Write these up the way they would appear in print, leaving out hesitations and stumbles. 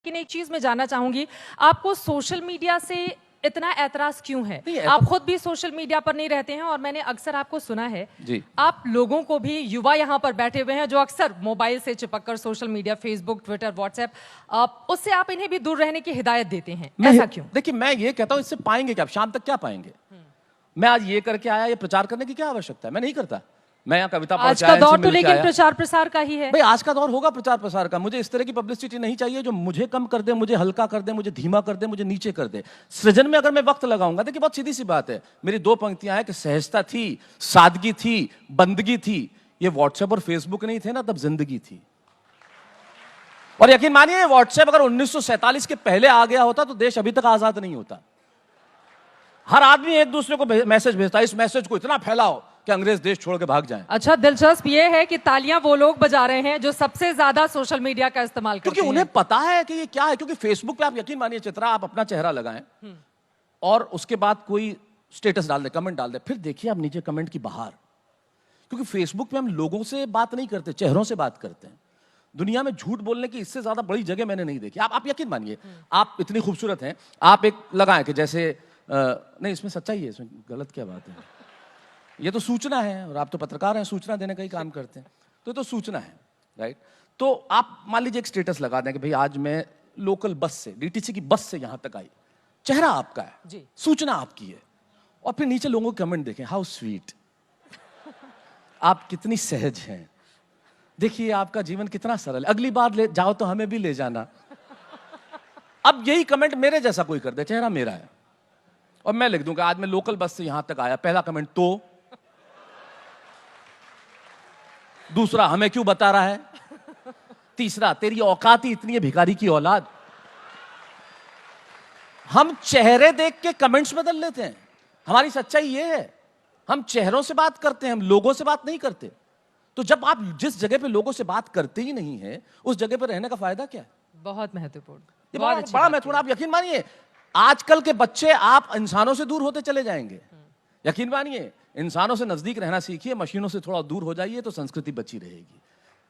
लेकिन एक चीज मैं जानना चाहूंगी, आपको सोशल मीडिया से इतना ऐतराज क्यों है? आप खुद भी सोशल मीडिया पर नहीं रहते हैं और मैंने अक्सर आपको सुना है जी। आप लोगों को भी, युवा यहाँ पर बैठे हुए हैं जो अक्सर मोबाइल से चिपककर social media, Facebook, Twitter, WhatsApp, उससे आप इन्हें भी दूर रहने की हिदायत देते हैं, ऐसा क्यों? देखिए, मैं ये कहता हूं, इससे पाएंगे क्या? शाम तक क्या पाएंगे? मैं आज ये करके आया, ये प्रचार करने की क्या आवश्यकता है? मैं नहीं करता। मैं यहाँ कविता आज का दौर तो लेकिन प्रचार प्रसार का ही है भाई। आज का दौर होगा प्रचार प्रसार का। मुझे इस तरह की पब्लिसिटी नहीं चाहिए जो मुझे कम कर दे, मुझे हल्का कर दे, मुझे धीमा कर दे, मुझे नीचे कर दे। सृजन में अगर मैं वक्त लगाऊंगा, देखिए बहुत सीधी सी बात है, मेरी दो पंक्तियां हैं कि सहजता थी, सादगी थी, बंदगी थी। ये व्हाट्सएप और फेसबुक नहीं थे ना, तब जिंदगी थी। और यकीन मानिए, व्हाट्सएप अगर 1947 के पहले आ गया होता तो देश अभी तक आजाद नहीं होता। हर आदमी एक दूसरे को मैसेज भेजता है, इस मैसेज को इतना फैलाओ कि अंग्रेज देश छोड़ के भाग जाएं। अच्छा, दिलचस्प ये है कि तालियां वो लोग बजा रहे हैं जो सबसे ज्यादा सोशल मीडिया का इस्तेमाल करते हैं, क्योंकि उन्हें पता है कि ये क्या है। क्योंकि फेसबुक पे आप यकीन मानिए चित्रा, आप अपना चेहरा लगाएं और उसके बाद कोई स्टेटस डाल दे, कमेंट डाल दे, फिर देखिए आप नीचे कमेंट की बहार। क्योंकि फेसबुक पे हम लोगों से बात नहीं करते, चेहरों से बात करते हैं। दुनिया में झूठ बोलने की इससे ज्यादा बड़ी जगह मैंने नहीं देखी। आप यकीन मानिए, आप इतनी खूबसूरत हैं, आप एक लगाएं कि जैसे नहीं, इसमें सच्चाई है, इसमें गलत क्या बात है? ये तो सूचना है और आप तो पत्रकार हैं, सूचना देने का ही काम करते हैं, तो ये तो सूचना है, राइट? तो आप मान लीजिए एक स्टेटस लगा दें कि भाई आज मैं लोकल बस से, डीटीसी की बस से यहां तक आई। चेहरा आपका है जी, सूचना आपकी है, और फिर नीचे लोगों के कमेंट देखें, हाउ स्वीट, आप कितनी सहज हैं, देखिए आपका जीवन कितना सरल है, अगली बार ले जाओ तो हमें भी ले जाना। अब यही कमेंट मेरे जैसा कोई कर दे, चेहरा मेरा है, और मैं लिख दूंगा आज मैं लोकल बस से यहां तक आया। पहला कमेंट तो, दूसरा हमें क्यों बता रहा है, तीसरा तेरी औकात ही इतनी है भिखारी की औलाद। हम चेहरे देख के कमेंट्स बदल लेते हैं। हमारी सच्चाई ये है, हम चेहरों से बात करते हैं, हम लोगों से बात नहीं करते। तो जब आप जिस जगह पे लोगों से बात करते ही नहीं है, उस जगह पे रहने का फायदा क्या है? बहुत महत्वपूर्ण, ये बड़ा महत्वपूर्ण। आप यकीन मानिए, आजकल के बच्चे, आप इंसानों से दूर होते चले जाएंगे। यकीन मानिए, इंसानों से नजदीक रहना सीखिए, मशीनों से थोड़ा दूर हो जाइए तो संस्कृति बची रहेगी।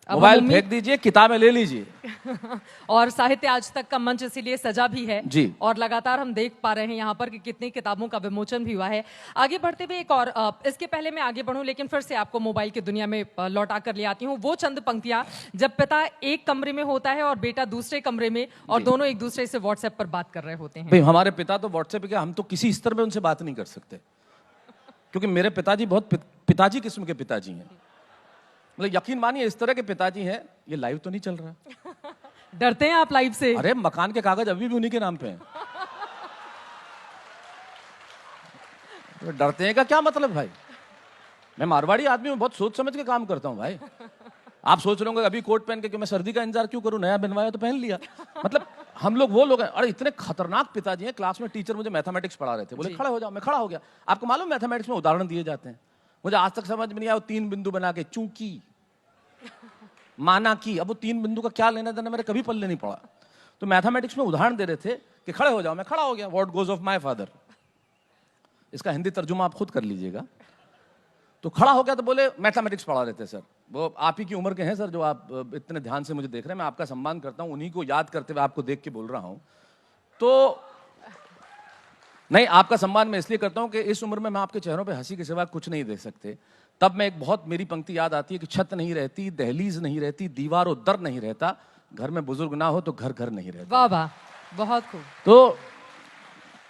मोबाइल फेंक दीजिए, किताबें ले लीजिए। और साहित्य आज तक का मंच इसीलिए सजा भी है जी, और लगातार हम देख पा रहे हैं यहाँ पर कि कितनी किताबों का विमोचन भी हुआ है। आगे बढ़ते हुए एक और, इसके पहले मैं आगे बढ़ूं लेकिन फिर से आपको मोबाइल की दुनिया में लौटा कर ले आती हूँ। वो चंद पंक्तियां जब पिता एक कमरे में होता है और बेटा दूसरे कमरे में, और दोनों एक दूसरे से व्हाट्सएप पर बात कर रहे होते हैं। भाई हमारे पिता तो व्हाट्सएप पे, हम तो किसी स्तर पे उनसे बात नहीं कर सकते, क्योंकि मेरे पिताजी बहुत पिताजी किस्म के पिताजी हैं। मतलब यकीन मानिए, इस तरह के पिताजी हैं। ये लाइव तो नहीं चल रहा? डरते हैं आप लाइव से? अरे मकान के कागज अभी भी उन्हीं के नाम पे हैं। तो डरते हैं का क्या मतलब भाई? मैं मारवाड़ी आदमी हूं, बहुत सोच समझ के काम करता हूं भाई। आप सोच रहे होंगे अभी कोट पहन के कि मैं सर्दी का इंतजार क्यों करूं, नया बनवाया तो पहन लिया। मतलब हम लोग वो लोग हैं। अरे इतने खतरनाक पिताजी हैं। क्लास में टीचर मुझे मैथमेटिक्स पढ़ा रहे थे, बोले खड़े हो जाओ, मैं खड़ा हो गया। आपको मालूम मैथमेटिक्स में उदाहरण दिए जाते हैं, मुझे आज तक समझ में नहीं आया। 3 बिंदु बना के चूंकि, माना की, अब वो 3 बिंदु का क्या लेना देना मेरे कभी पल्ले नहीं पड़ा। तो मैथमेटिक्स में उदाहरण दे रहे थे कि खड़े हो जाओ, मैं खड़ा हो गया। What goes off my father, इसका हिंदी तर्जुमा आप खुद कर लीजिएगा। तो खड़ा हो गया तो बोले मैथमेटिक्स पढ़ा रहे थे सर। वो आप ही की उम्र के हैं सर, जो आप इतने ध्यान से मुझे देख रहे हैं। मैं आपका सम्मान करता हूं, उन्हीं को याद करते हुए आपको देख के बोल रहा हूं। तो नहीं, आपका सम्मान मैं इसलिए करता हूं कि इस उम्र में मैं आपके चेहरों पे हंसी के सिवा कुछ नहीं देख सकते। तब मैं एक बहुत, मेरी पंक्ति याद आती है कि छत नहीं रहती, दहलीज नहीं रहती, दीवार और दर नहीं रहता, घर में बुजुर्ग ना हो तो घर घर नहीं रहता। वाह वाह, बहुत खूब। तो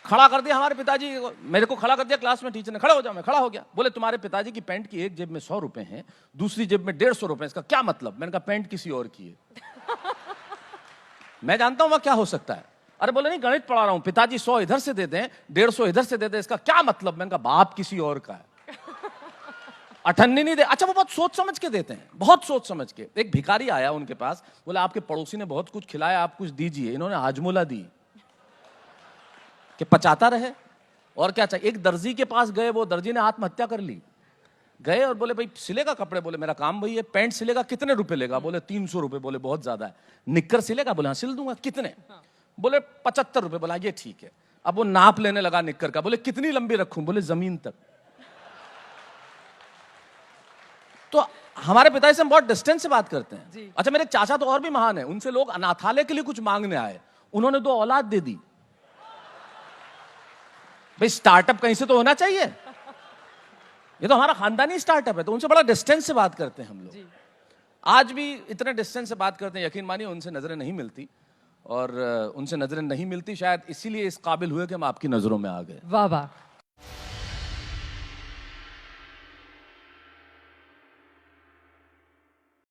खड़ा कर दिया हमारे पिताजी, मेरे को खड़ा कर दिया क्लास में टीचर ने। खड़ा हो जाओ, मैं खड़ा हो गया। बोले तुम्हारे पिताजी की पैंट की एक जेब में 100 रुपए हैं, दूसरी जेब में 150 रुपए, इसका क्या मतलब? मैंने कहा पैंट किसी और की है। मैं जानता हूं वह क्या हो सकता है। अरे बोले नहीं, गणित पढ़ा रहा हूं, पिताजी 100 इधर से दे दें, 150 इधर से दे दें, इसका क्या मतलब? मैंने कहा बाप किसी और का है, अठन्नी नहीं दे। अच्छा, वो बहुत सोच समझ के देते हैं, बहुत सोच समझ के। एक भिखारी आया उनके पास, बोला आपके पड़ोसी ने बहुत कुछ खिलाया, आप कुछ दीजिए। इन्होंने हाजमोला दी कि पचाता रहे, और क्या चाहिए। एक दर्जी के पास गए, वो दर्जी ने आत्महत्या कर ली। गए और बोले भाई सिलेगा कपड़े? बोले मेरा काम वही है। पैंट सिलेगा, कितने रुपए लेगा? बोले 300 रुपए। बोले बहुत ज्यादा है। निक्कर सिलेगा? बोले हाँ सिल दूंगा। कितने? बोले 75 रुपए। बोला ये ठीक है। अब वो नाप लेने लगा निक्कर का। बोले कितनी लंबी रखूं? बोले जमीन तक। तो हमारे पिताजी से हम बहुत डिस्टेंस से बात करते हैं। अच्छा, मेरे चाचा तो और भी महान है, उनसे लोग अनाथालय के लिए कुछ मांगने आए, उन्होंने 2 औलाद दे दी। भाई स्टार्टअप कहीं से तो होना चाहिए, ये तो हमारा खानदानी स्टार्टअप है, तो उनसे बड़ा डिस्टेंस से बात करते हैं हम लोग। आज भी इतने डिस्टेंस से बात करते हैं, यकीन मानिए उनसे नजरें नहीं मिलती, और उनसे नजरें नहीं मिलती शायद इसीलिए इस काबिल हुए कि हम आपकी नजरों में आ गए। वाह वाह।